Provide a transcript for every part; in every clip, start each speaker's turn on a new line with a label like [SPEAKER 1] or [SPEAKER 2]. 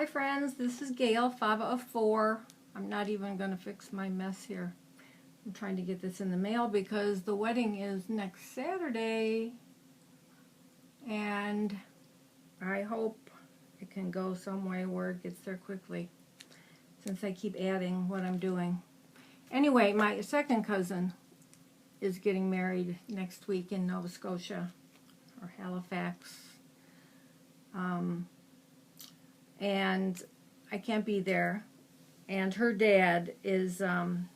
[SPEAKER 1] Hi friends, this is Gail, Fava of 4. I'm not even going to fix my mess here. I'm trying to get this in the mail because the wedding is next Saturday and I hope it can go some way where it gets there quickly since I keep adding what I'm doing. Anyway, my second cousin is getting married next week in Nova Scotia or Halifax. And I can't be there. And her dad is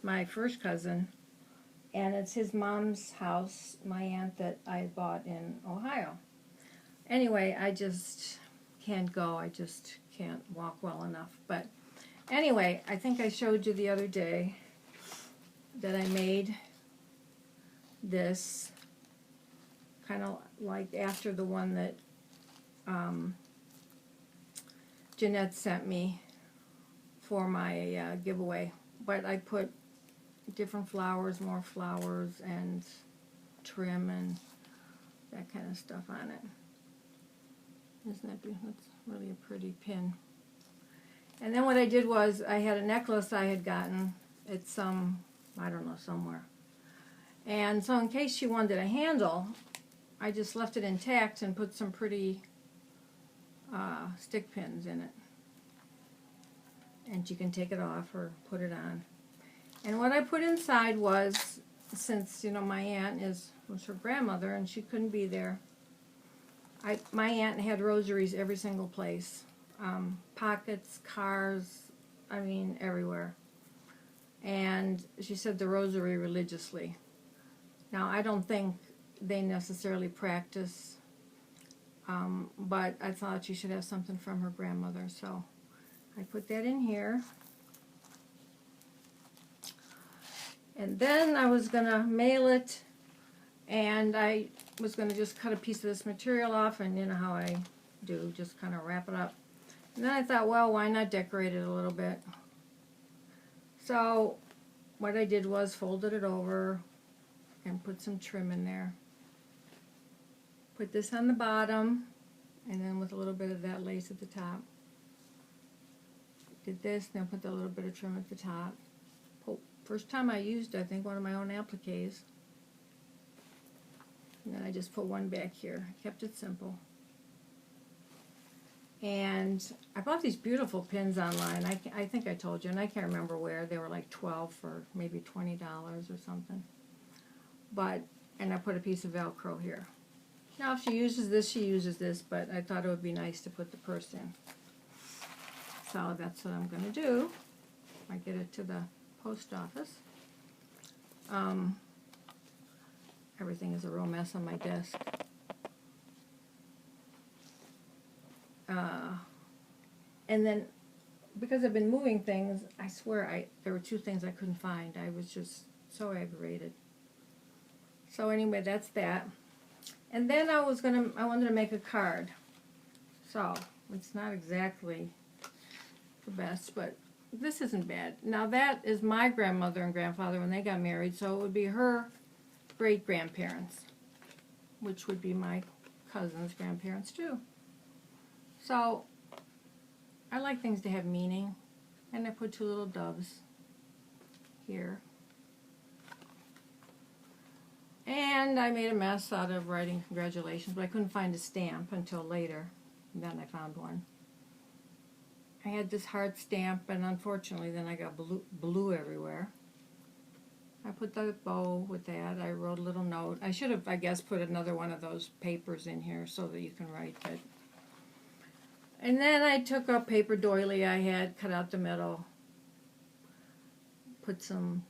[SPEAKER 1] my first cousin, and it's his mom's house, my aunt that I bought in Ohio. Anyway, I just can't go. I just can't walk well enough. But anyway, I think I showed you the other day that I made this kind of like after the one that Jeanette sent me for my giveaway, but I put different flowers, more flowers, and trim and that kind of stuff on it. Isn't that beautiful? That's really a pretty pin. And then what I did was I had a necklace I had gotten at some, I don't know, somewhere. And so in case she wanted a handle, I just left it intact and put some pretty stick pins in it. And you can take it off or put it on. And what I put inside was, since you know my aunt was her grandmother and she couldn't be there, my aunt had rosaries every single place, pockets, cars, I mean everywhere. And she said the rosary religiously. Now I don't think they necessarily practice, but I thought she should have something from her grandmother, so I put that in here. And then I was going to mail it, and I was going to just cut a piece of this material off, and you know how I do, just kind of wrap it up. And then I thought, well, why not decorate it a little bit? So what I did was folded it over and put some trim in there. Put this on the bottom, and then with a little bit of that lace at the top. Did this, then put a little bit of trim at the top. First time I used, I think, one of my own appliques. And then I just put one back here. Kept it simple. And I bought these beautiful pins online. I think I told you, and I can't remember where. They were like 12 for maybe $20 or something. And I put a piece of Velcro here. Now if she uses this, she uses this, but I thought it would be nice to put the purse in. So that's what I'm going to do. I get it to the post office. Everything is a real mess on my desk. And then, because I've been moving things, I swear there were 2 things I couldn't find. I was just so aggravated. So anyway, that's that. And then I wanted to make a card. So it's not exactly the best, but this isn't bad. Now that is my grandmother and grandfather when they got married, so it would be her great-grandparents, which would be my cousin's grandparents too. So I like things to have meaning, and I put 2 little doves here. And I made a mess out of writing congratulations, but I couldn't find a stamp until later. And then I found one. I had this heart stamp, and unfortunately then I got blue everywhere. I put the bow with that. I wrote a little note. I should have, I guess, put another one of those papers in here so that you can write it. And then I took a paper doily I had, cut out the middle, put some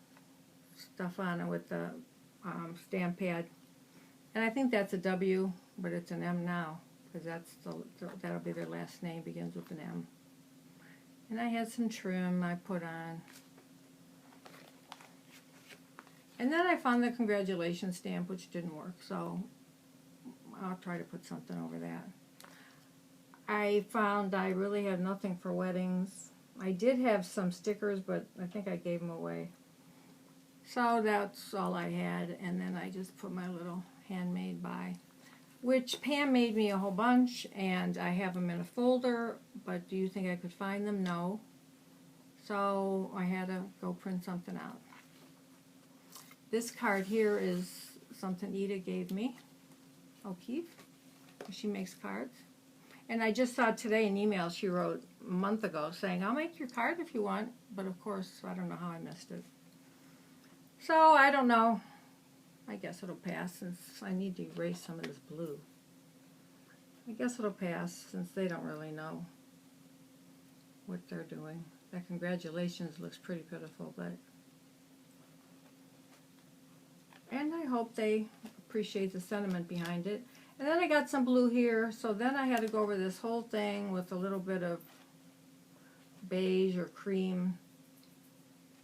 [SPEAKER 1] stuff on it with the stamp pad. And I think that's a W, but it's an M now, because that'll be their last name, begins with an M. And I had some trim I put on. And then I found the congratulations stamp, which didn't work, so I'll try to put something over that. I found I really have nothing for weddings. I did have some stickers, but I think I gave them away. So that's all I had, and then I just put my little handmade by. which Pam made me a whole bunch, and I have them in a folder, but do you think I could find them? No. So I had to go print something out. This card here is something Ida gave me, O'Keefe. She makes cards. And I just saw today an email she wrote a month ago saying, I'll make your card if you want, but of course, I don't know how I missed it. So, I don't know. I guess it'll pass since I need to erase some of this blue. I guess it'll pass since they don't really know what they're doing. That congratulations looks pretty pitiful, but... And I hope they appreciate the sentiment behind it. And then I got some blue here, so then I had to go over this whole thing with a little bit of beige or cream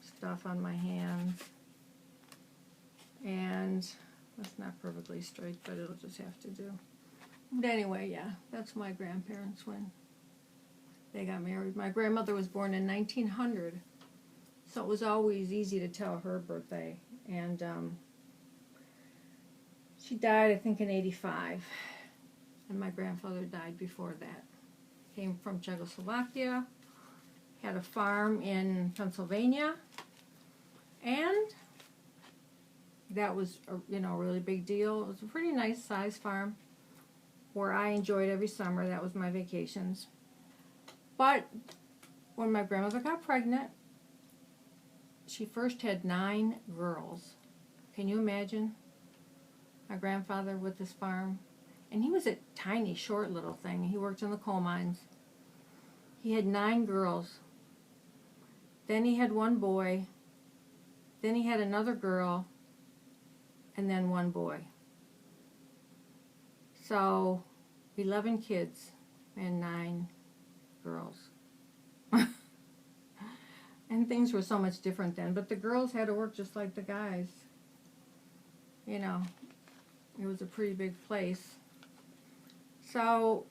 [SPEAKER 1] stuff on my hands. And that's not perfectly straight, but it'll just have to do. But anyway, yeah, that's my grandparents when they got married. My grandmother was born in 1900, so it was always easy to tell her birthday. And she died, I think, in 85, and my grandfather died before that. Came from Czechoslovakia, had a farm in Pennsylvania, and that was a really big deal. It was a pretty nice size farm where I enjoyed every summer. That was my vacations. But when my grandmother got pregnant, she first had 9 girls. Can you imagine? My grandfather with this farm. And he was a tiny, short little thing. He worked in the coal mines. He had 9 girls. Then he had 1 boy. Then he had another girl. And then 1 boy. So, 11 kids and 9 girls. And things were so much different then. But the girls had to work just like the guys. You know, it was a pretty big place. So,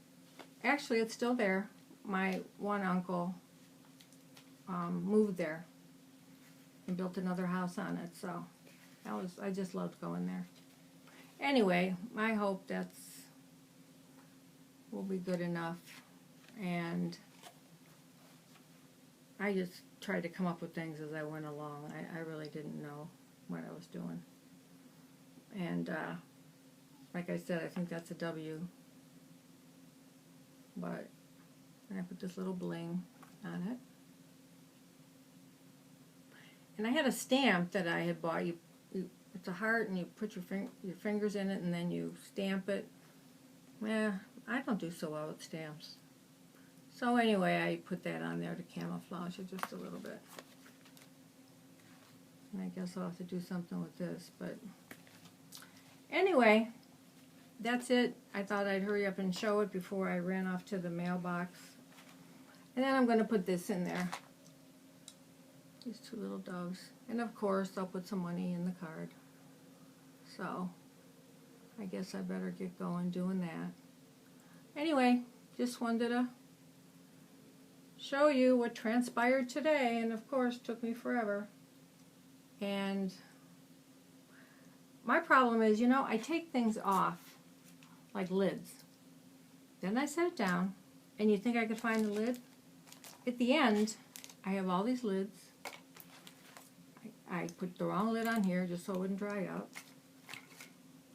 [SPEAKER 1] actually it's still there. My one uncle moved there and built another house on it. So, I just loved going there. Anyway, I hope will be good enough. And I just tried to come up with things as I went along. I really didn't know what I was doing. And like I said, I think that's a W. But I put this little bling on it. And I had a stamp that I had bought. It's a heart, and you put your fingers in it, and then you stamp it. I don't do so well with stamps. So anyway, I put that on there to camouflage it just a little bit. And I guess I'll have to do something with this, but anyway, that's it. I thought I'd hurry up and show it before I ran off to the mailbox. And then I'm going to put this in there. These 2 little doves. And of course, I'll put some money in the card. So, I guess I better get going doing that. Anyway, just wanted to show you what transpired today, and of course took me forever. And my problem is, I take things off like lids. Then I set it down, and you think I could find the lid? At the end, I have all these lids. I put the wrong lid on here just so it wouldn't dry out.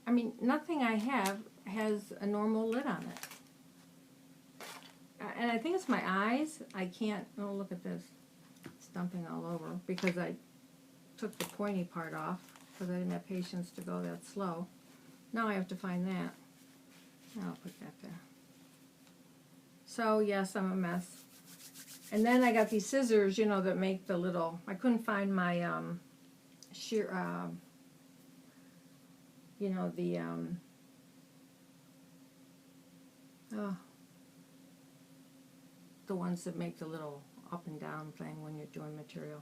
[SPEAKER 1] I mean, nothing I have has a normal lid on it. And I think it's my eyes. I can't, oh, look at this. It's dumping all over because I took the pointy part off because I didn't have patience to go that slow. Now I have to find that. I'll put that there. So, yes, I'm a mess. And then I got these scissors, that make the little, I couldn't find my shear, the ones that make the little up and down thing when you're doing material.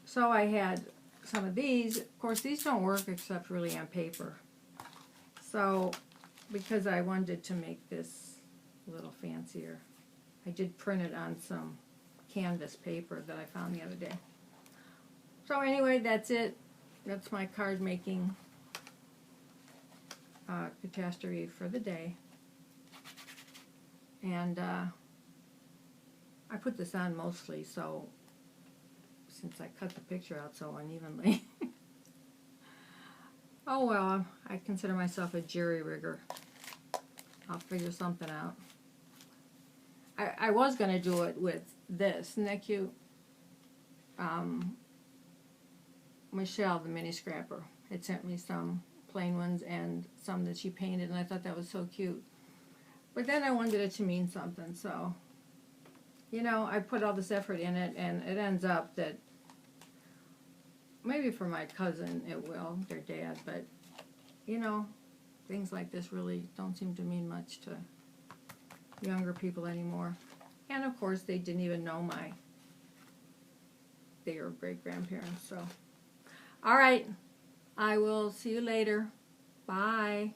[SPEAKER 1] So I had some of these. Of course, these don't work except really on paper. So, because I wanted to make this a little fancier, I did print it on some canvas paper that I found the other day. So anyway, that's it. That's my card making catastrophe for the day. And I put this on mostly, so since I cut the picture out so unevenly. Oh well, I consider myself a jury rigger. I'll figure something out. I was going to do it with this. Isn't that cute? Michelle, the mini scrapper, had sent me some plain ones and some that she painted, and I thought that was so cute. But then I wanted it to mean something, so, you know, I put all this effort in it, and it ends up that maybe for my cousin it will, their dad, but, you know, things like this really don't seem to mean much to younger people anymore. And of course, they didn't even know their great-grandparents, so. All right, I will see you later. Bye.